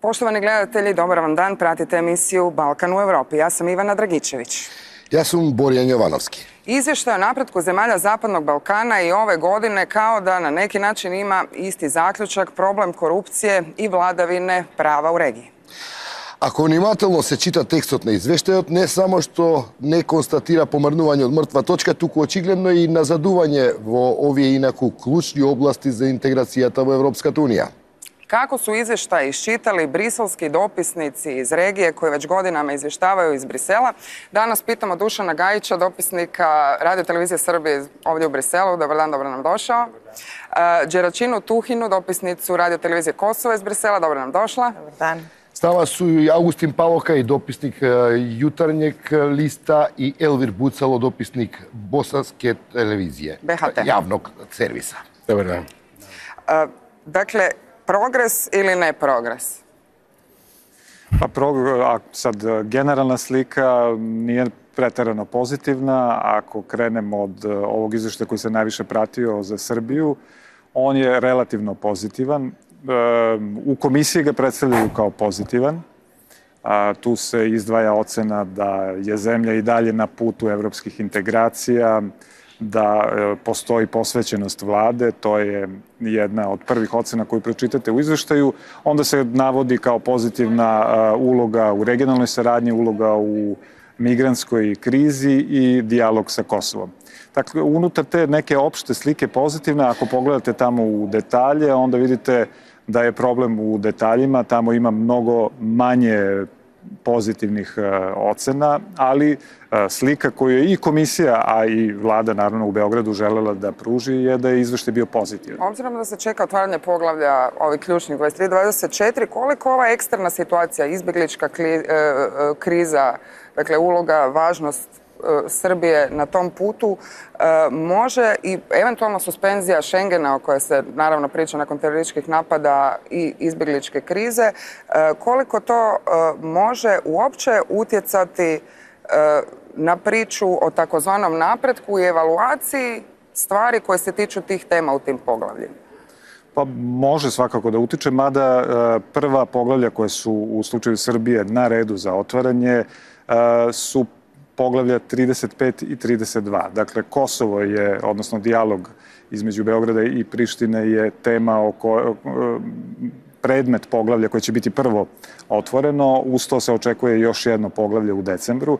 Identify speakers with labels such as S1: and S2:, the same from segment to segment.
S1: Poštovani gledatelji, dobar vam dan. Pratite emisiju Balkan u Europi. Ja sam Ivana Dragičević.
S2: Ja sam Borjan Jovanovski.
S1: Izvještaj o napretku zemalja Zapadnog Balkana i ove godine kao da na neki način ima isti zaključak, problem korupcije i vladavine prava u regiji.
S2: Ako vнимателно се чита текстот на извештајот, не само што не констатира помрнување од мртва точка, туку очигледно и назадување во овие инаку клучни области за интеграцијата во Европската унија.
S1: Kako su izvještaj iščitali briselski dopisnici iz regije koji već godinama izvještavaju iz Brisela? Danas pitamo Dušana Gajića, dopisnika Radio televizije Srbije ovdje u Briselu. Dobar dan, dobro nam došao. Đeračinu Tuhinu, dopisnicu Radio televizije Kosovo iz Brisela. Dobro nam došla.
S3: Dobar dan.
S2: Става су и Аугустин Павока и дописник Јутарњег листа и Елвир Буцало, дописник Босанske телевизije.
S1: BHT.
S2: Javnog servisa.
S4: Dobar dan.
S1: Dakle, progres ili ne progres?
S4: Pa sad generalna slika nije preterano pozitivna. Ako krenemo od ovog izvještaja koji se najviše pratio za Srbiju, on je relativno pozitivan. U komisiji ga predstavljaju kao pozitivan. Tu se izdvaja ocena da je zemlja i dalje na putu evropskih integracija, da postoji posvećenost vlade, to je jedna od prvih ocena koju pročitate u izveštaju. Onda se navodi kao pozitivna uloga u regionalnoj saradnji, uloga u migrantskoj krizi i dijalog sa Kosovom. Dakle, unutar te neke opšte slike pozitivne, ako pogledate tamo u detalje, onda vidite da je problem u detaljima, tamo ima mnogo manje pozitivnih ocena, ali slika koju je i komisija, a i vlada naravno u Beogradu želela da pruži je da je izveštaj bio pozitivan.
S1: Obzirom da se čeka otvaranje poglavlja ovih ključnih 23-24, koliko ova eksterna situacija, izbjeglička kriza, dakle uloga, važnost Srbije na tom putu može i eventualno suspenzija Schengena o kojoj se naravno priča nakon terorističkih napada i izbjegličke krize, koliko to može uopće utjecati na priču o takozvanom napretku i evaluaciji stvari koje se tiču tih tema u tim poglavljima?
S4: Pa može svakako da utiče, mada prva poglavlja koje su u slučaju Srbije na redu za otvaranje su poglavlja 35 i 32. Dakle, Kosovo je, odnosno dijalog između Beograda i Prištine je tema predmet poglavlja koje će biti prvo otvoreno. Uz to se očekuje još jedno poglavlje u decembru,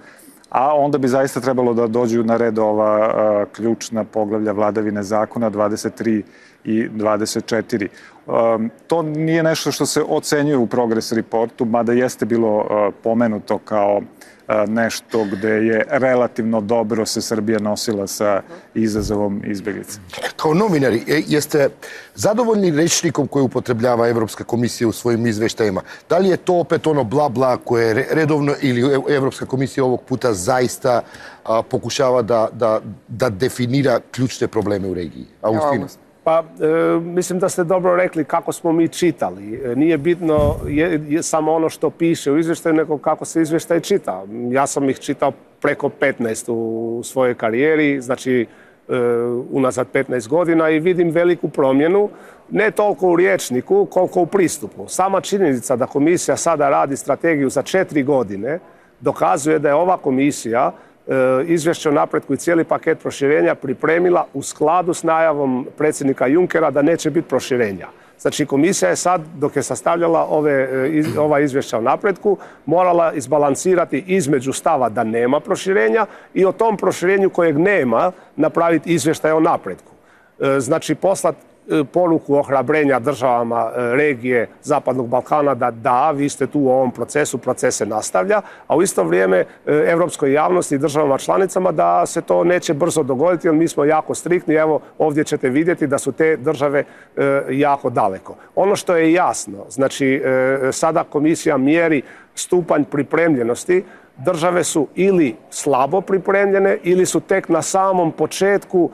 S4: a onda bi zaista trebalo da dođu na red ova ključna poglavlja vladavine zakona 23 i 24. To nije nešto što se ocenjuje u progress reportu, mada jeste bilo pomenuto kao nešto gde je relativno dobro se Srbija nosila sa izazovom izbjeglica.
S2: Kao novinari, jeste zadovoljni rečnikom koji upotrebljava Evropska komisija u svojim izveštajima? Da li je to opet ono bla bla koje redovno ili Evropska komisija ovog puta zaista pokušava da definira ključne probleme u regiji? Augustina?
S3: Pa, mislim da ste dobro rekli kako smo mi čitali. Nije bitno samo ono što piše u izvještaju, nego kako se izvještaj čita. Ja sam ih čitao preko 15 u svojoj karijeri, znači unazad 15 godina i vidim veliku promjenu, ne toliko u rječniku koliko u pristupu. Sama činjenica da komisija sada radi strategiju za 4 godine dokazuje da je ova komisija izvješće o napretku i cijeli paket proširenja pripremila u skladu s najavom predsjednika Junckera da neće biti proširenja. Znači, komisija je sad, dok je sastavljala ova izvješća o napretku, morala izbalansirati između stava da nema proširenja i o tom proširenju kojeg nema napraviti izvještaj o napretku. Znači, poslati poruku ohrabrenja državama regije Zapadnog Balkana da, vi ste tu u ovom procesu, proces se nastavlja, a u isto vrijeme evropskoj javnosti i državama članicama da se to neće brzo dogoditi, jer mi smo jako striktni. Evo, ovdje ćete vidjeti da su te države jako daleko. Ono što je jasno, znači, sada komisija mjeri stupanj pripremljenosti. Države su ili slabo pripremljene ili su tek na samom početku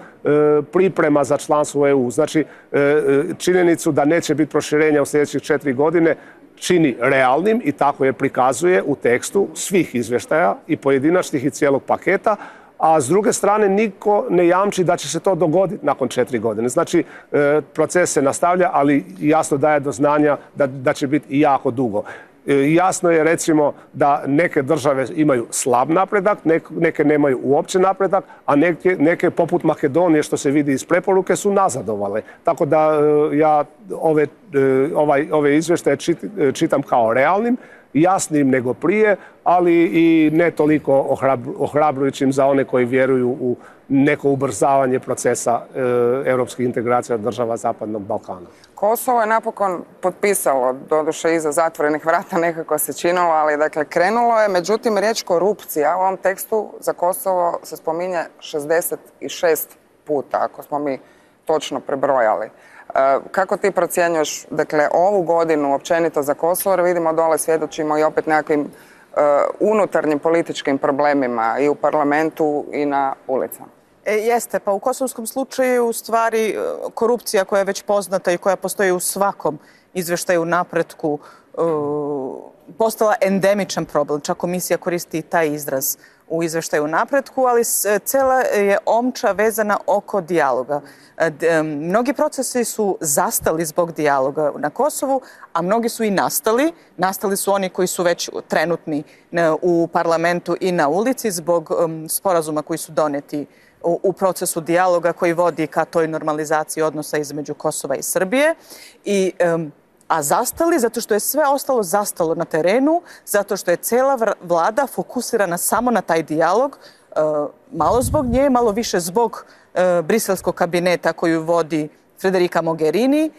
S3: priprema za članstvo u EU. Znači, činjenicu da neće biti proširenja u sljedećih 4 godine čini realnim i tako je prikazuje u tekstu svih izvještaja i pojedinačnih i cijelog paketa, a s druge strane niko ne jamči da će se to dogoditi nakon 4 godine. Znači, proces se nastavlja, ali jasno daje do znanja da će biti i jako dugo. Jasno je, recimo, da neke države imaju slab napredak, neke nemaju uopće napredak, a neke poput Makedonije, što se vidi iz preporuke, su nazadovale. Tako da ja ove izvještaje čitam kao realnim, jasnijim nego prije, ali i ne toliko ohrabrujućim za one koji vjeruju u neko ubrzavanje procesa europskih integracija država Zapadnog Balkana.
S1: Kosovo je napokon potpisalo, doduše iza zatvorenih vrata nekako se činilo, ali dakle krenulo je. Međutim, riječ korupcija u ovom tekstu za Kosovo se spominje 66 puta, ako smo mi točno prebrojali. Kako ti procjenjuješ, dakle, ovu godinu općenito za Kosovo, jer vidimo dole svjedočimo i opet nekakvim unutarnjim političkim problemima i u parlamentu i na ulicama?
S5: Jeste, pa u kosovskom slučaju u stvari korupcija koja je već poznata i koja postoji u svakom izvještaju napretku postala endemičan problem. Čak komisija koristi taj izraz u izvještaju napretku, ali cela je omča vezana oko dijaloga. Mnogi procesi su zastali zbog dijaloga na Kosovu, a mnogi su i nastali. Nastali su oni koji su već trenutni u parlamentu i na ulici zbog sporazuma koji su doneti u procesu dijaloga koji vodi ka toj normalizaciji odnosa između Kosova i Srbije. A zastali zato što je sve ostalo zastalo na terenu, zato što je cela vlada fokusirana samo na taj dijalog, malo zbog nje, malo više zbog briselskog kabineta koju vodi Federica Mogherini,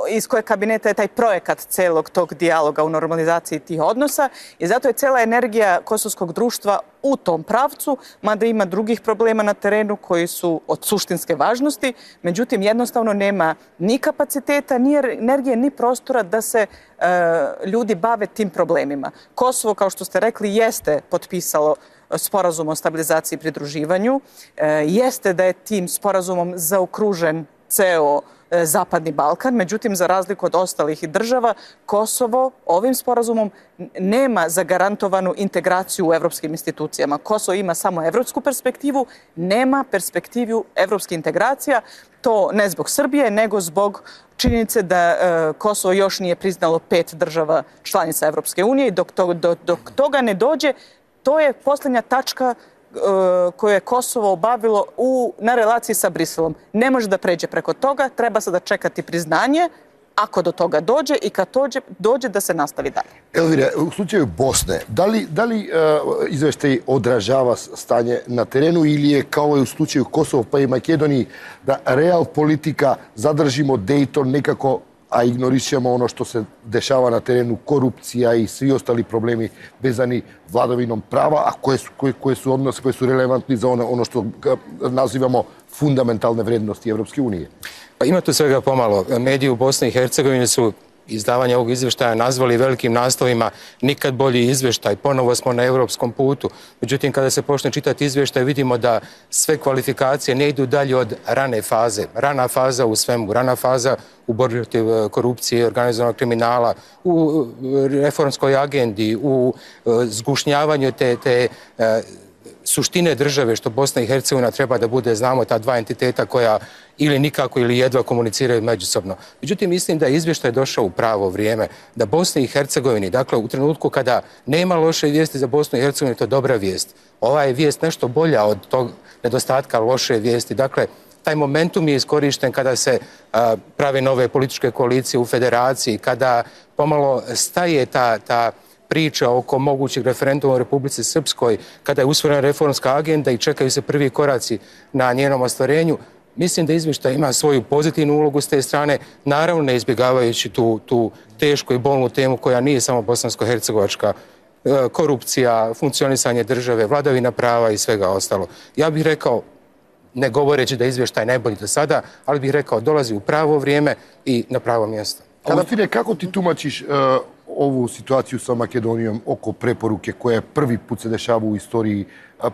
S5: iz kojeg kabineta je taj projekat celog tog dijaloga u normalizaciji tih odnosa, i zato je cela energija kosovskog društva u tom pravcu, mada ima drugih problema na terenu koji su od suštinske važnosti, međutim jednostavno nema ni kapaciteta, ni energije, ni prostora da se ljudi bave tim problemima. Kosovo, kao što ste rekli, jeste potpisalo sporazum o stabilizaciji i pridruživanju, jeste da je tim sporazumom zaokružen ceo Zapadni Balkan, međutim, za razliku od ostalih država, Kosovo ovim sporazumom nema zagarantovanu integraciju u evropskim institucijama. Kosovo ima samo evropsku perspektivu, nema perspektivu evropskih integracija, to ne zbog Srbije, nego zbog činjenice da Kosovo još nije priznalo 5 država članica Evropske unije i dok toga ne dođe, to je posljednja tačka koju je Kosovo obavilo na relaciji sa Briselom. Ne može da pređe preko toga, treba sada čekati priznanje, ako do toga dođe, i kad dođe da se nastavi dalje.
S2: Elvira, u slučaju Bosne, da li izvještaj odražava stanje na terenu ili je kao i u slučaju Kosova pa i Makedoniji da real politika zadržimo Dayton nekako, a ignorišemo ono što se dešava na terenu, korupcija i svi ostali problemi vezani vladavinom prava, a koje su odnose, koje su relevantni za ono što nazivamo fundamentalne vrijednosti Evropske unije?
S6: Pa ima tu svega pomalo. Mediji u Bosni i Hercegovini su izdavanje ovog izvještaja nazvali velikim naslovima nikad bolji izvještaj, ponovo smo na europskom putu. Međutim, kada se počne čitati izvještaj, vidimo da sve kvalifikacije ne idu dalje od rane faze. Rana faza u svemu, rana faza u borbi protiv korupcije, organizovanog kriminala, u reformskoj agendi, u zgušnjavanju te suštine države, što Bosna i Hercegovina treba da bude, znamo, ta dva entiteta koja ili nikako ili jedva komuniciraju međusobno. Međutim, mislim da je izvještaj došao u pravo vrijeme, da Bosni i Hercegovini, dakle u trenutku kada nema loše vijesti za Bosnu i Hercegovinu, to je dobra vijest. Ova je vijest nešto bolja od tog nedostatka loše vijesti. Dakle, taj momentum je iskorišten kada se prave nove političke koalicije u federaciji, kada pomalo staje ta priča oko mogućeg referenduma u Republici Srpskoj, kada je usvojena reformska agenda i čekaju se prvi koraci na njenom ostvarenju. Mislim da izvještaj ima svoju pozitivnu ulogu s te strane, naravno ne izbjegavajući tu tešku i bolnu temu koja nije samo bosansko-hercegovačka, korupcija, funkcionisanje države, vladavina prava i svega ostalo. Ja bih rekao, ne govoreći da je izvještaj najbolji do sada, ali bih rekao dolazi u pravo vrijeme i na pravo mjesto.
S2: Augustine, kako ti tumačiš ovu situaciju sa Makedonijom oko preporuke koja prvi put se dešava u istoriji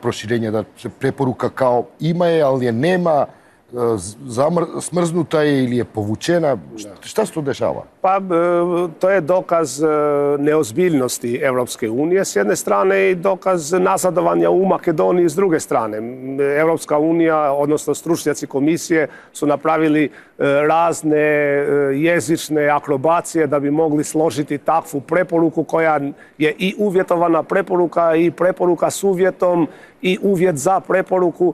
S2: proširenja, da se preporuka kao ima je, ali je nema, smrznuta je ili je povučena? Šta se to dešava?
S3: Pa to je dokaz neozbiljnosti Europske unije s jedne strane i dokaz nazadovanja u Makedoniji s druge strane. Europska unija, odnosno stručnjaci komisije su napravili razne jezične akrobacije da bi mogli složiti takvu preporuku koja je i uvjetovana preporuka i preporuka s uvjetom i uvjet za preporuku,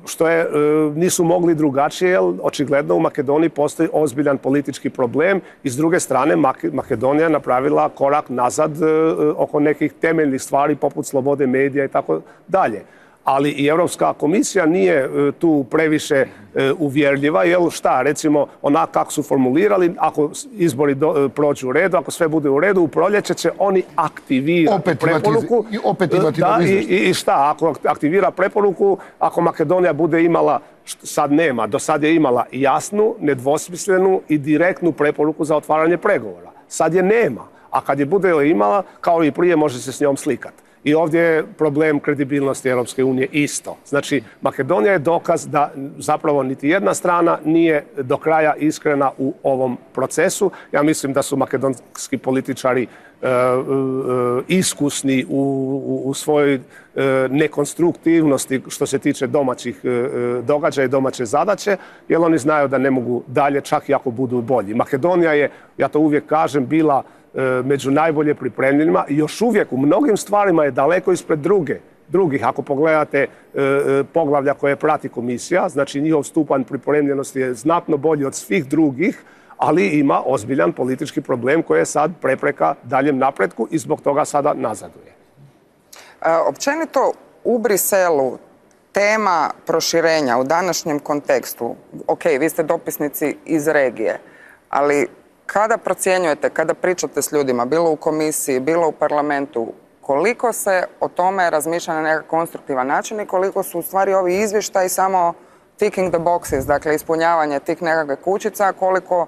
S3: što nisu mogli drugačije, jer očigledno u Makedoniji postoji ozbiljan politički problem i s druge strane Makedonija je napravila korak nazad oko nekih temeljnih stvari poput slobode medija i tako dalje. Ali i Europska komisija nije tu previše uvjerljiva, jer šta, recimo, onako kako su formulirali, ako izbori prođu u redu, ako sve bude u redu, u proljeće će oni aktivirati preporuku.
S2: Opet imati
S3: i šta, ako aktivira preporuku, ako Makedonija bude imala, sad nema, do sad je imala jasnu, nedvosmislenu i direktnu preporuku za otvaranje pregovora. Sad je nema, a kad je bude imala, kao i prije, može se s njom slikati. I ovdje je problem kredibilnosti Europske unije isto. Znači, Makedonija je dokaz da zapravo niti jedna strana nije do kraja iskrena u ovom procesu. Ja mislim da su makedonski političari iskusni u svojoj nekonstruktivnosti što se tiče domaćih događaja i domaće zadaće, jer oni znaju da ne mogu dalje, čak i ako budu bolji. Makedonija je, ja to uvijek kažem, bila među najbolje pripremljenima i još uvijek u mnogim stvarima je daleko ispred drugih. Ako pogledate poglavlja koje prati komisija, znači njihov stupanj pripremljenosti je znatno bolji od svih drugih, ali ima ozbiljan politički problem koji je sad prepreka daljem napretku i zbog toga sada nazaduje.
S1: Općenito u Briselu tema proširenja u današnjem kontekstu, ok, vi ste dopisnici iz regije, ali kada procjenjujete, kada pričate s ljudima, bilo u komisiji, bilo u parlamentu, koliko se o tome razmišlja na nekakav konstruktivan način i koliko su u stvari ovi izvještaji samo ticking the boxes, dakle ispunjavanje tih nekakve kućica, koliko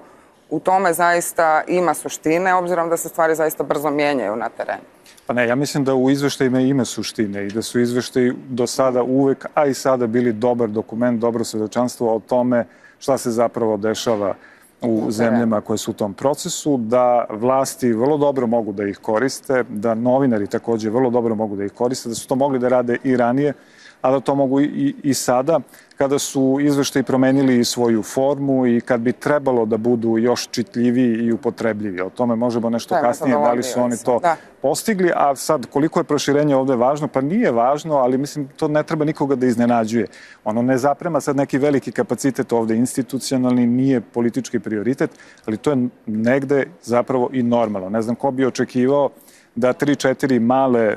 S1: u tome zaista ima suštine, obzirom da se stvari zaista brzo mijenjaju na terenu?
S4: Pa ne, ja mislim da u izveštajima ima suštine i da su izveštaji do sada uvek, a i sada bili dobar dokument, dobro svjedočanstvo o tome šta se zapravo dešava u zemljama koje su u tom procesu, da vlasti vrlo dobro mogu da ih koriste, da novinari također vrlo dobro mogu da ih koriste, da su to mogli da rade i ranije, a da to mogu i sada, kada su izveštaji promenili i svoju formu i kad bi trebalo da budu još čitljiviji i upotrebljivi. O tome možemo nešto kasnije, da li su oni to postigli, a sad koliko je proširenje ovdje važno, pa nije važno, ali mislim to ne treba nikoga da iznenađuje. Ono ne zaprema sad neki veliki kapacitet ovdje institucionalni, nije politički prioritet, ali to je negde zapravo i normalno. Ne znam ko bi očekivao da 3-4 male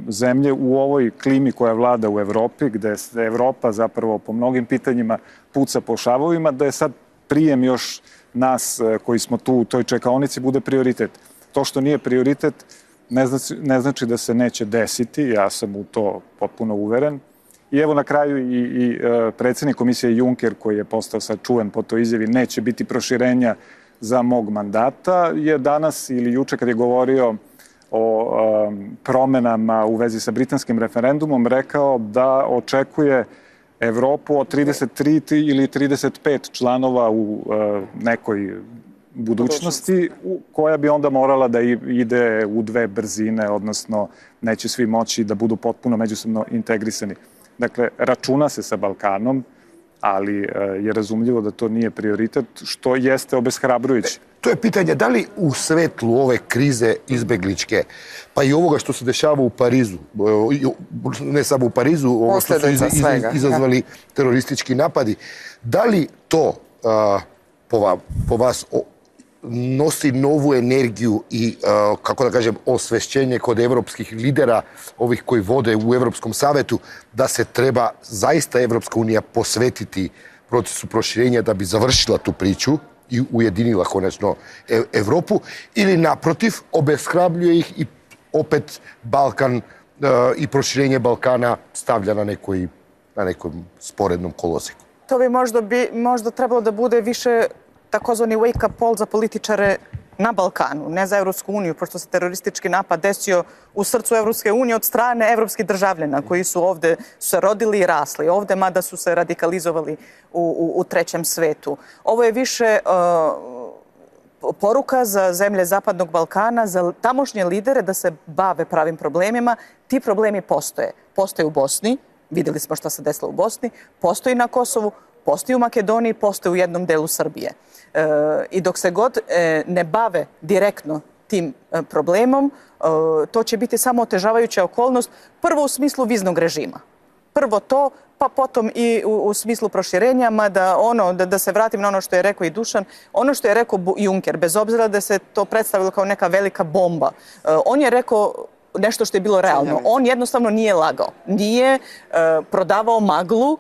S4: zemlje u ovoj klimi koja vlada u Evropi, gde se Evropa zapravo po mnogim pitanjima puca po šavovima, da je sad prijem još nas koji smo tu u toj čekaonici bude prioritet. To što nije prioritet ne znači da se neće desiti, ja sam u to potpuno uveren. I evo na kraju i predsjednik komisije Juncker, koji je postao sad čuven po toj izjavi, neće biti proširenja za mog mandata, je danas ili juče kad je govorio o promenama u vezi sa britanskim referendumom rekao da očekuje Evropu od 33 ili 35 članova u nekoj budućnosti koja bi onda morala da ide u dve brzine, odnosno neće svi moći da budu potpuno međusobno integrisani. Dakle, računa se sa Balkanom, ali je razumljivo da to nije prioritet, što jeste obeshrabrujuće.
S2: To je pitanje, da li u svetlu ove krize izbegličke, pa i ovoga što se dešava u Parizu, ne samo u Parizu, ovo što su izazvali teroristički napadi, da li to po vas nosi novu energiju i, kako da kažem, osvešćenje kod evropskih lidera, ovih koji vode u Evropskom savetu, da se treba zaista Evropska unija posvetiti procesu proširenja da bi završila tu priču i ujedinila konačno Evropu, ili naprotiv obeshrabljuje ih i opet Balkan i proširenje Balkana stavlja na nekom sporednom kolosiku?
S5: To bi možda trebalo da bude više takozvani wake-up call za političare na Balkanu, ne za Evropsku uniju, pošto se teroristički napad desio u srcu Evropske unije od strane evropskih državljana koji su ovde se rodili i rasli ovde, mada su se radikalizovali u trećem svetu. Ovo je više poruka za zemlje Zapadnog Balkana, za tamošnje lidere da se bave pravim problemima. Ti problemi postoje. Postoje u Bosni, vidjeli smo šta se desilo u Bosni, postoji na Kosovu, postoji u Makedoniji, postoji u jednom delu Srbije. I dok se god ne bave direktno tim problemom, to će biti samo otežavajuća okolnost, prvo u smislu viznog režima. Prvo to, pa potom i u smislu proširenja, da se vratim na ono što je rekao i Dušan, ono što je rekao Juncker, bez obzira da se to predstavilo kao neka velika bomba, on je rekao nešto što je bilo realno. On jednostavno nije lagao. Nije prodavao maglu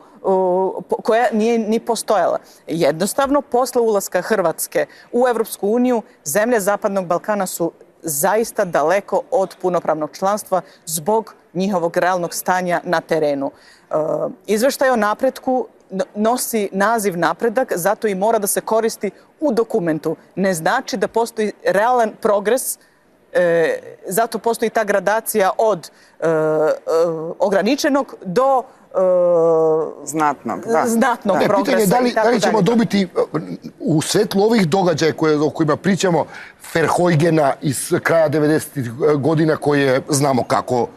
S5: koja nije ni postojala. Jednostavno, posle ulaska Hrvatske u Evropsku uniju, zemlje Zapadnog Balkana su zaista daleko od punopravnog članstva zbog njihovog realnog stanja na terenu. Izveštaj o napretku nosi naziv napredak, zato i mora da se koristi u dokumentu. Ne znači da postoji realan progres, zato postoji ta gradacija od ograničenog do
S1: znatnog
S2: Pitanje
S5: progresa.
S2: je da li ćemo dobiti u svetlu ovih događaja o kojima pričamo Verheugena iz kraja 90. godina koji je, znamo kako,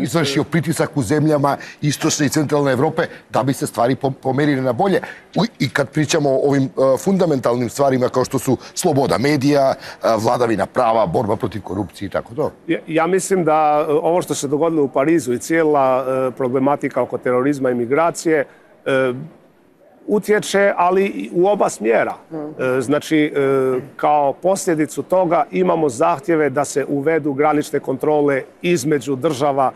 S2: izvršio pritisak u zemljama istočne i centralne Evrope da bi se stvari pomerile na bolje. I kad pričamo o ovim fundamentalnim stvarima kao što su sloboda medija, vladavina prava, borba protiv korupcije i tako to.
S3: Ja mislim da ovo što se dogodilo u Parizu i cijela problematika oko terorizma i migracije utječe, ali i u oba smjera. Znači, kao posljedicu toga imamo zahtjeve da se uvedu granične kontrole između država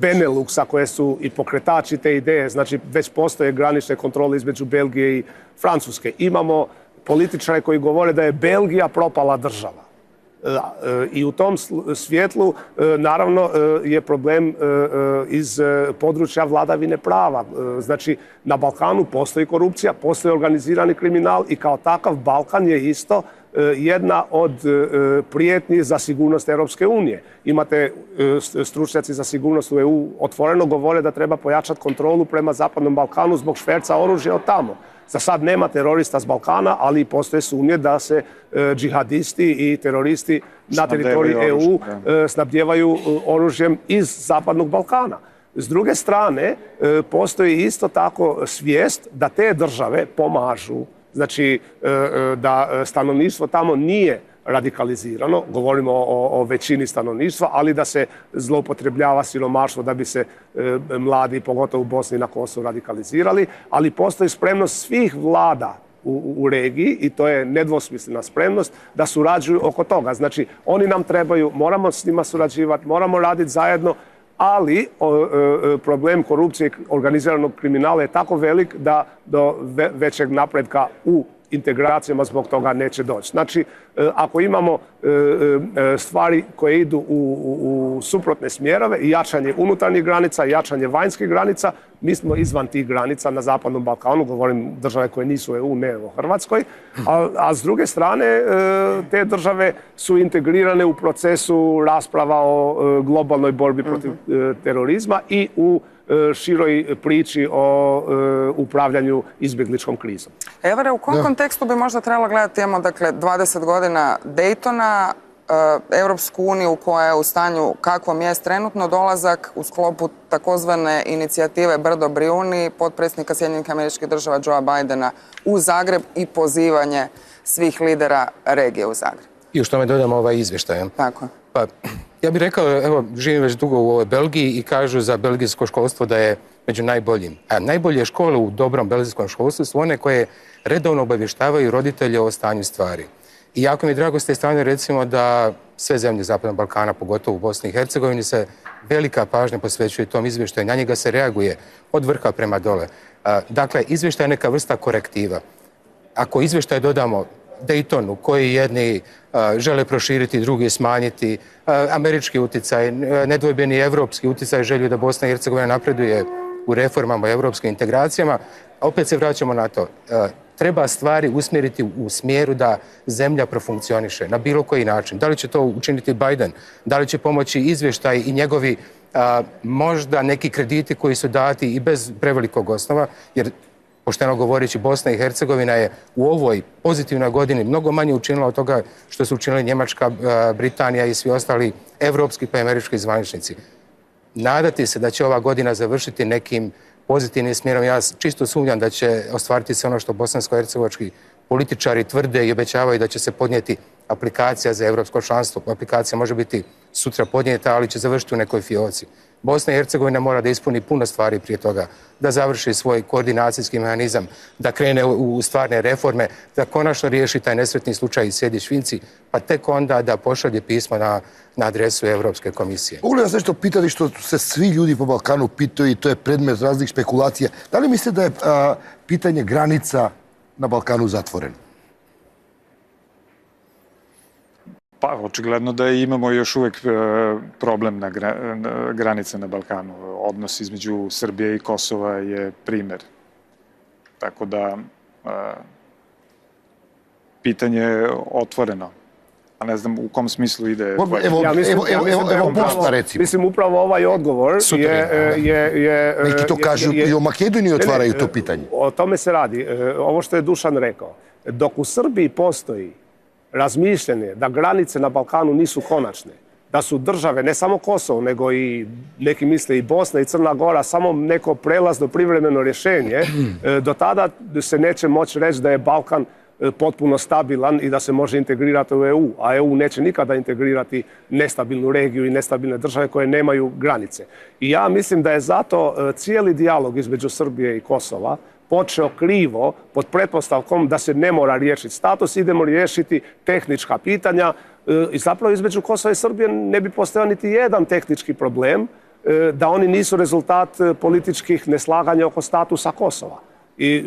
S3: Beneluxa, koje su i pokretači te ideje. Znači, već postoje granične kontrole između Belgije i Francuske. Imamo političare koji govore da je Belgija propala država. I u tom svjetlu, naravno, je problem iz područja vladavine prava. Znači, na Balkanu postoji korupcija, postoji organizirani kriminal i kao takav Balkan je isto jedna od prijetnji za sigurnost Europske unije. Imate stručnjaci za sigurnost u EU otvoreno govore da treba pojačati kontrolu prema Zapadnom Balkanu zbog šverca oružja od tamo. Za sad nema terorista s Balkana, ali postoje sumnje da se džihadisti i teroristi na teritoriji EU snabdijevaju oružjem iz Zapadnog Balkana. S druge strane, postoji isto tako svijest da te države pomažu, znači da stanovništvo tamo nije radikalizirano, govorimo o većini stanovništva, ali da se zloupotrebljava siromaštvo da bi se mladi, pogotovo u Bosni i na Kosovu, radikalizirali, ali postoji spremnost svih vlada u regiji i to je nedvosmislena spremnost da surađuju oko toga. Znači, oni nam trebaju, moramo s njima surađivati, moramo raditi zajedno, ali problem korupcije i organiziranog kriminala je tako velik da do većeg napretka u integracijama zbog toga neće doći. Znači, ako imamo stvari koje idu u suprotne smjerove, jačanje unutarnjih granica, jačanje vanjskih granica, mi smo izvan tih granica na Zapadnom Balkanu, govorim države koje nisu u EU, ne o Hrvatskoj, a s druge strane te države su integrirane u procesu rasprava o globalnoj borbi protiv terorizma i u široj priči o upravljanju izbjegličkom krizom.
S1: Evare, u kom kontekstu bi možda trebalo gledati, imamo dakle 20 godina Daytona, Europsku uniju koja je u stanju kakvom je trenutno, dolazak u sklopu takozvane inicijative Brdo Brijuni, potpredsjednika Sjedinjenih Američkih Država Joea Bidena u Zagreb i pozivanje svih lidera regije u Zagreb.
S6: I što me dodamo ovaj izvještaj.
S1: Tako.
S6: Pa, ja bih rekao, evo, živim već dugo u ovoj Belgiji i kažu za belgijsko školstvo da je među najboljim. A najbolje škole u dobrom belgijskom školstvu su one koje redovno obavještavaju roditelje o stanju stvari. I jako mi je drago s te strane, recimo, da sve zemlje Zapadnog Balkana, pogotovo u Bosni i Hercegovini, se velika pažnja posvećuje tom izvještaju. Na njega se reaguje od vrha prema dole. Dakle, izvještaj je neka vrsta korektiva. Ako izvještaj dodamo Daytonu, koji jedni žele proširiti, drugi smanjiti, američki utjecaj, nedvojbeni evropski utjecaj, želju da Bosna i Hercegovina napreduje u reformama, evropskim integracijama, opet se vraćamo na to. treba stvari usmjeriti u smjeru da zemlja profunkcioniše na bilo koji način. Da li će to učiniti Biden, da li će pomoći izvještaj i njegovi možda neki krediti koji su dati i bez prevelikog osnova, jer pošteno govoreći, Bosna i Hercegovina je u ovoj pozitivnoj godini mnogo manje učinila od toga što su učinili Njemačka, Britanija i svi ostali evropski pa i američki zvaničnici. Nadati se da će ova godina završiti nekim pozitivnim smjerom. Ja čisto sumnjam da će ostvariti se ono što bosansko-hercegovački političari tvrde i obećavaju da će se podnijeti aplikacija za evropsko članstvo. Aplikacija može biti sutra podnijeta, ali će završiti u nekoj fioci. Bosna i Hercegovina mora da ispuni puno stvari prije toga, da završi svoj koordinacijski mehanizam, da krene u stvarne reforme, da konačno riješi taj nesretni slučaj Sjedić-Finci, pa tek onda da pošalje pismo na adresu Evropske komisije.
S2: Mogu li vas nešto pitati što se svi ljudi po Balkanu pitaju i to je predmet raznih spekulacija. Da li mislite da je pitanje granica na Balkanu zatvoreno?
S4: Pa, očigledno da imamo još uvijek problem na granice na Balkanu. Odnos između Srbije i Kosova je primjer. Tako da, pitanje je otvoreno. A ne znam u kom smislu ide...
S2: Evo Bosna, recimo.
S3: Mislim, upravo ovaj odgovor je...
S2: Neki to kažu i o Makedoniji otvaraju to pitanje.
S3: O tome se radi. Ovo što je Dušan rekao. Dok u Srbiji postoji razmišljanje da granice na Balkanu nisu konačne, da su države, ne samo Kosovo, nego i neki misle i Bosna i Crna Gora, samo neko prelazno privremeno rješenje, do tada se neće moći reći da je Balkan potpuno stabilan i da se može integrirati u EU, a EU neće nikada integrirati nestabilnu regiju i nestabilne države koje nemaju granice. I ja mislim da je zato cijeli dijalog između Srbije i Kosova počeo krivo pod pretpostavkom da se ne mora riješiti status, idemo riješiti tehnička pitanja i zapravo između Kosova i Srbije ne bi postojao niti jedan tehnički problem da oni nisu rezultat političkih neslaganja oko statusa Kosova. I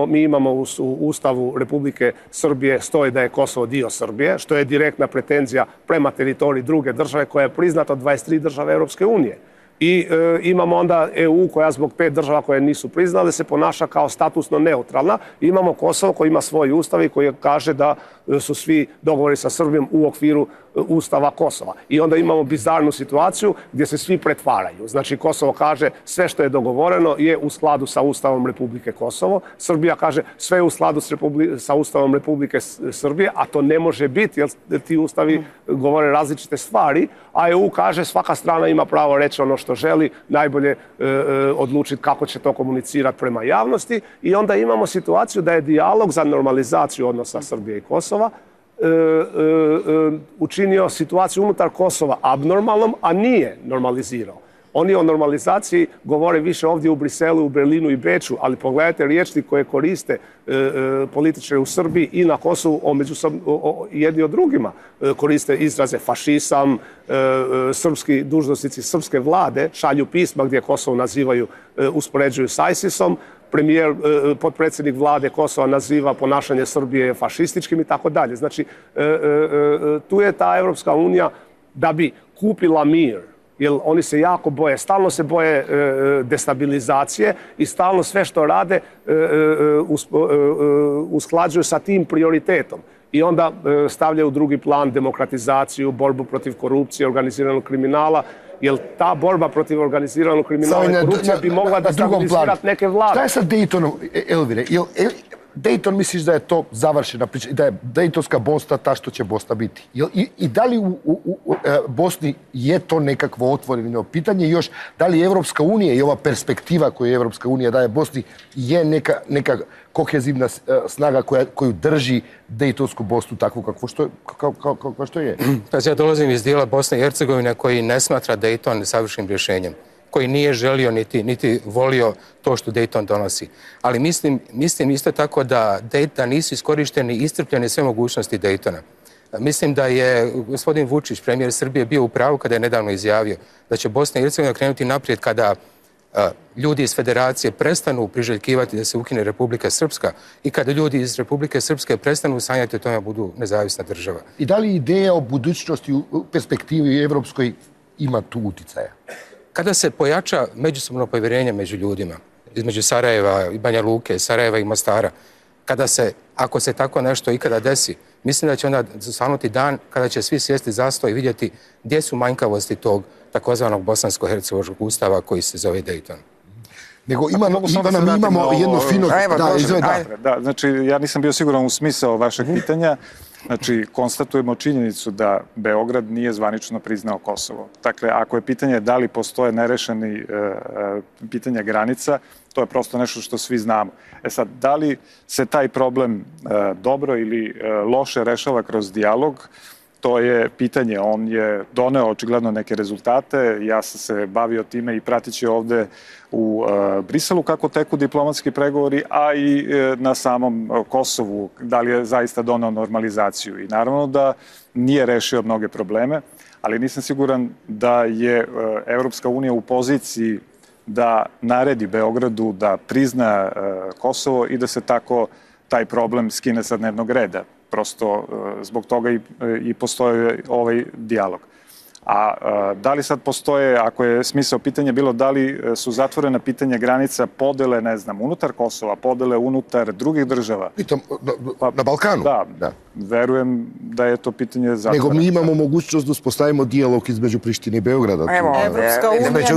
S3: mi imamo u Ustavu Republike Srbije stoji da je Kosovo dio Srbije, što je direktna pretenzija prema teritoriji druge države koja je priznata od 23 države Europske unije. I imamo onda EU koja zbog 5 država koje nisu priznale se ponaša kao statusno neutralna. Imamo Kosovo koji ima svoj ustav i koji kaže da su svi dogovori sa Srbijom u okviru Ustava Kosova. I onda imamo bizarnu situaciju gdje se svi pretvaraju. Znači Kosovo kaže sve što je dogovoreno je u skladu sa Ustavom Republike Kosovo. Srbija kaže sve je u skladu sa Ustavom Republike Srbije, a to ne može biti jer ti ustavi govore različite stvari, a EU kaže svaka strana ima pravo reći ono što želi, najbolje odlučiti kako će to komunicirati prema javnosti i onda imamo situaciju da je dijalog za normalizaciju odnosa Srbije i Kosova učinio situaciju unutar Kosova abnormalnom, a nije normalizirao. Oni o normalizaciji govore više ovdje u Briselu, u Berlinu i Beču, ali pogledajte riječnik koje koriste političari u Srbiji i na Kosovu jedni od drugima. Koriste izraze fašizam, srpski dužnosnici srpske vlade šalju pisma gdje Kosovo nazivaju, uspoređuju s ISIS-om. Premijer, potpredsjednik vlade Kosova naziva ponašanje Srbije fašističkim i tako dalje. Znači, tu je ta Evropska unija da bi kupila mir, jer oni se jako boje, stalno se boje destabilizacije i stalno sve što rade usklađuju sa tim prioritetom. I onda stavljaju u drugi plan demokratizaciju, borbu protiv korupcije, organiziranog kriminala, jer ta borba protiv organiziranog kriminala i korupcije bi mogla da stabilizirati neke vlade.
S2: Šta je sa Daytonom, Elvire? Dayton misliš da je to završena priča, da je Daytonska Bosna ta što će Bosna biti? I da li u Bosni je to nekakvo otvoreno pitanje? Još, da li Evropska unija i ova perspektiva koju Evropska unija daje Bosni je neka kohezivna snaga koju drži Daytonsku Bosnu takvu kakvo što je?
S6: Ja dolazim iz dijela Bosne i Hercegovine koji ne smatra Dayton savršenim rješenjem, koji nije želio niti volio to što Dayton donosi. Ali mislim isto tako da nisu iskorišteni i iscrpljene sve mogućnosti Daytona. Mislim da je gospodin Vučić, premijer Srbije, bio u pravu kada je nedavno izjavio da će Bosna i Hercegovina krenuti naprijed kada ljudi iz Federacije prestanu priželjkivati da se ukine Republika Srpska i kada ljudi iz Republike Srpske prestanu sanjati o tome da budu nezavisna država.
S2: I da li ideja o budućnosti u perspektivi evropskoj ima tu uticaja?
S6: Kada se pojača međusobno povjerenje među ljudima, između Sarajeva i Banja Luke, Sarajeva i Mostara, ako se tako nešto ikada desi, mislim da će onda svanuti dan kada će svi sjesti za sto i vidjeti gdje su manjkavosti tog takozvanog bosansko-hercegovačkog ustava koji se zove Dayton.
S2: Nego imamo jedno fino...
S4: Da, znači, ja nisam bio siguran u smisao vašeg pitanja. Znači, konstatujemo činjenicu da Beograd nije zvanično priznao Kosovo. Dakle, ako je pitanje da li postoje nerešeni pitanja granica, to je prosto nešto što svi znamo. E sad, da li se taj problem dobro ili loše rešava kroz dijalog, to je pitanje. On je doneo očigledno neke rezultate. Ja sam se bavio time i pratići ovde u Briselu kako teku diplomatski pregovori, a i na samom Kosovu, da li je zaista doneo normalizaciju. I naravno da nije rešio mnoge probleme, ali nisam siguran da je Evropska unija u poziciji da naredi Beogradu da prizna Kosovo i da se tako taj problem skine sa dnevnog reda. Prosto zbog toga i postoji ovaj dijalog. A da li sad postoje, ako je smisao pitanja bilo da li su zatvorena pitanja granica podele, ne znam, unutar Kosova, podele unutar drugih država?
S2: Pitam, na Balkanu?
S4: Da, verujem da je to pitanje zatvoreno.
S2: Nego mi imamo mogućnost da uspostavimo dijalog između Prištine i Beograda. Između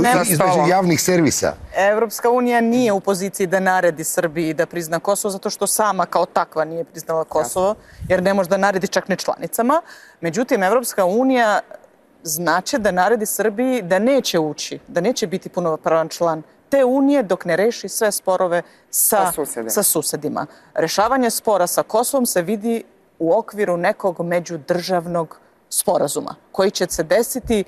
S2: javnih servisa.
S5: Evropska unija nije u poziciji da naredi Srbiji da prizna Kosovo, zato što sama kao takva nije priznala Kosovo, jer ne može da naredi čak ni članicama. Međutim, Evropska unija znači da naredi Srbiji da neće ući, da neće biti punopravan član te unije dok ne reši sve sporove sa susedima. Rešavanje spora sa Kosovom se vidi u okviru nekog međudržavnog sporazuma koji će se desiti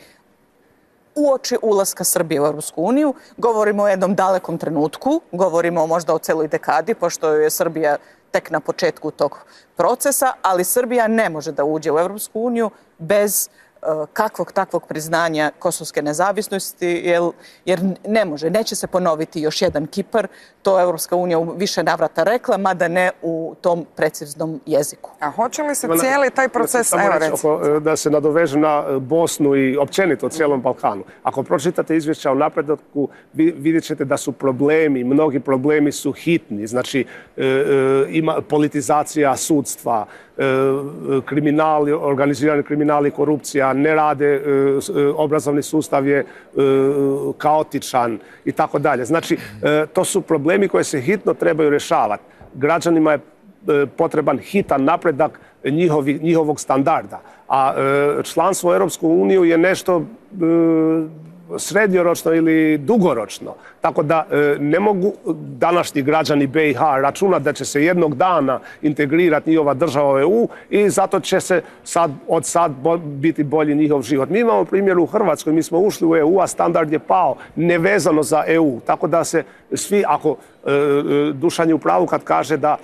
S5: uoči ulaska Srbije u Europsku uniju. Govorimo o jednom dalekom trenutku, govorimo možda o celoj dekadi, pošto je Srbija tek na početku tog procesa, ali Srbija ne može da uđe u Europsku uniju bez kakvog takvog priznanja kosovske nezavisnosti, jer ne može, neće se ponoviti još jedan Kipar, to Evropska unija u više navrata rekla, mada ne u tom preciznom jeziku.
S1: A hoće li se cijeli taj proces...
S3: Da se nadovežu na Bosnu i općenito cijelom Balkanu. Ako pročitate izvješća o napretku, vidjet ćete da su problemi, mnogi problemi su hitni. Znači, ima politizacija sudstva, kriminali, organizirani kriminali, korupcija, ne rade, obrazovni sustav je kaotičan i tako dalje. Znači, to su problemi koje se hitno trebaju rješavati. Građanima je potreban hitan napredak njihovog standarda. A članstvo u Europsku uniju je nešto srednjoročno ili dugoročno. Tako da ne mogu današnji građani BiH računati da će se jednog dana integrirati njihova država u EU i zato će se od sad biti bolji njihov život. Mi imamo primjer u Hrvatskoj, mi smo ušli u EU, a standard je pao nevezano za EU. Tako da se svi, ako Dušan je u pravu kad kaže da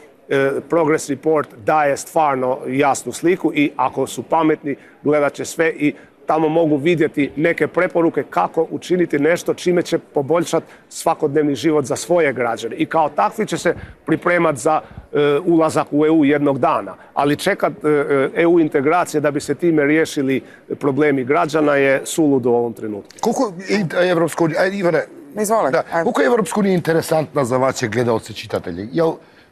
S3: Progress Report daje stvarno jasnu sliku i ako su pametni gledat će sve i tamo mogu vidjeti neke preporuke kako učiniti nešto čime će poboljšati svakodnevni život za svoje građane. I kao takvi će se pripremati za ulazak u EU jednog dana. Ali čekat EU integracije da bi se time riješili problemi građana je suludo u ovom trenutku.
S2: Koliko je Evropska unija, Ivane, koliko je Evropska unija interesantna za vaše gledalce, čitatelje? Jel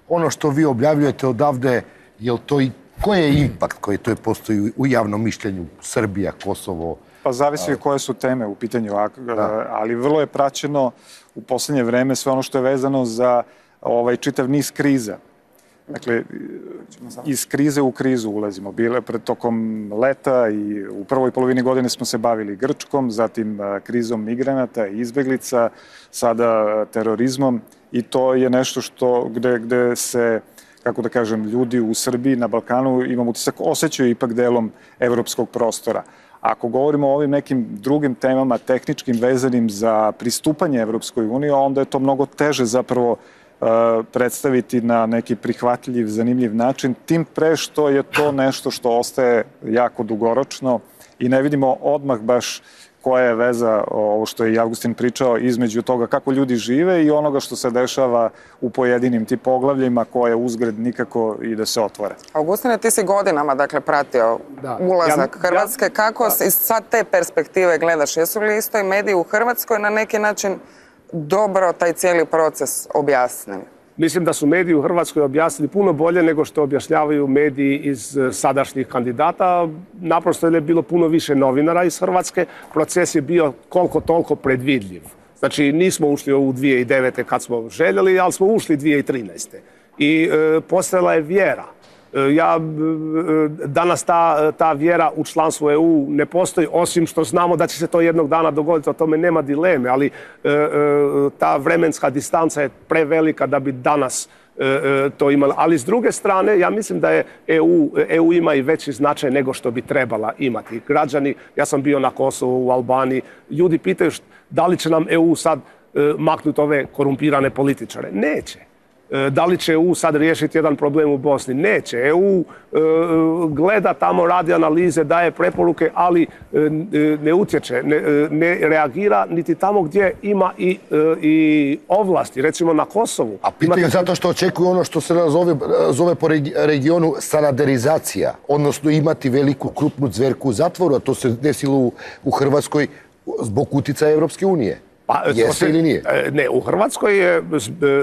S2: ono što vi objavljujete odavde, jel to i koji je impakt koji to postoji u javnom mišljenju Srbija, Kosovo?
S4: Pa zavisi koje su teme u pitanju, ali vrlo je praćeno u posljednje vreme sve ono što je vezano za čitav niz kriza. Dakle, iz krize u krizu ulazimo. Bile pred tokom leta i u prvoj polovini godine smo se bavili Grčkom, zatim krizom migranata i izbeglica, sada terorizmom i to je nešto gde se, kako da kažem, ljudi u Srbiji, na Balkanu, imam utisak, osjećaju ipak delom evropskog prostora. Ako govorimo o ovim nekim drugim temama, tehničkim, vezanim za pristupanje Evropskoj uniji, onda je to mnogo teže zapravo predstaviti na neki prihvatljiv, zanimljiv način, tim pre što je to nešto što ostaje jako dugoročno i ne vidimo odmah baš koja je veza, ovo što je i Augustin pričao, između toga kako ljudi žive i onoga što se dešava u pojedinim ti poglavljima koje uzgred nikako i da se otvore.
S1: Augustine, ti si godinama pratio ulazak Hrvatske. Kako iz sad te perspektive gledaš? Jesu li isto i mediji u Hrvatskoj na neki način dobro taj cijeli proces objasnili?
S3: Mislim da su mediji u Hrvatskoj objasnili puno bolje nego što objašnjavaju mediji iz sadašnjih kandidata. Naprosto je bilo puno više novinara iz Hrvatske. Proces je bio koliko toliko predvidljiv. Znači, nismo ušli u 2009. kad smo željeli, ali smo ušli 2013. I postojala je vjera. Danas ta vjera u članstvo EU ne postoji, osim što znamo da će se to jednog dana dogoditi, o tome nema dileme, ali ta vremenska distanca je prevelika da bi danas to imala. Ali s druge strane, ja mislim da je EU ima i veći značaj nego što bi trebala imati. Građani, ja sam bio na Kosovu, u Albaniji, ljudi pitaju da li će nam EU sad maknuti ove korumpirane političare. Neće. Da li će EU sad riješiti jedan problem u Bosni? Neće. EU gleda tamo, radi analize, daje preporuke, ali ne utječe, ne reagira niti tamo gdje ima i ovlasti, recimo na Kosovu.
S2: A pitaju zato što očekuju ono što se zove po regionu sanaderizacija, odnosno imati veliku krupnu zverku u zatvoru, a to se desilo u Hrvatskoj zbog utjecaja Europske unije. Jeste ili nije?
S3: Ne, u Hrvatskoj je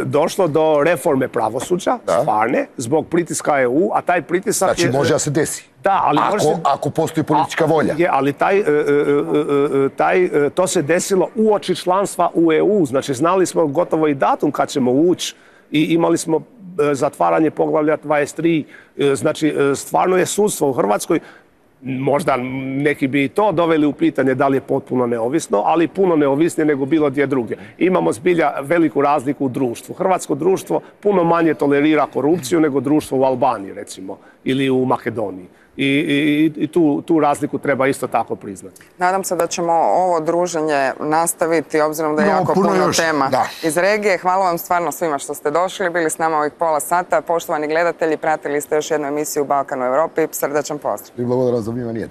S3: došlo do reforme pravosuđa, stvarne, zbog pritiska EU, a taj pritisak
S2: znači, može da se desi.
S3: Da, ali
S2: ako postoji politička volja.
S3: Ali to se desilo uoči članstva u EU. Znači, znali smo gotovo i datum kad ćemo ući i imali smo zatvaranje poglavlja 23. Znači, stvarno je sudstvo u Hrvatskoj. Možda neki bi i to doveli u pitanje da li je potpuno neovisno, ali puno neovisnije nego bilo gdje druge. Imamo zbilja veliku razliku u društvu. Hrvatsko društvo puno manje tolerira korupciju nego društvo u Albaniji, recimo, ili u Makedoniji. I tu razliku treba isto tako priznati.
S1: Nadam se da ćemo ovo druženje nastaviti, obzirom da je jako puno tema iz regije. Hvala vam stvarno svima što ste došli, bili s nama ovih pola sata. Poštovani gledatelji, pratili ste još jednu emisiju Balkan u Europi. Srdačan pozdrav.
S2: I blago razumijevanje.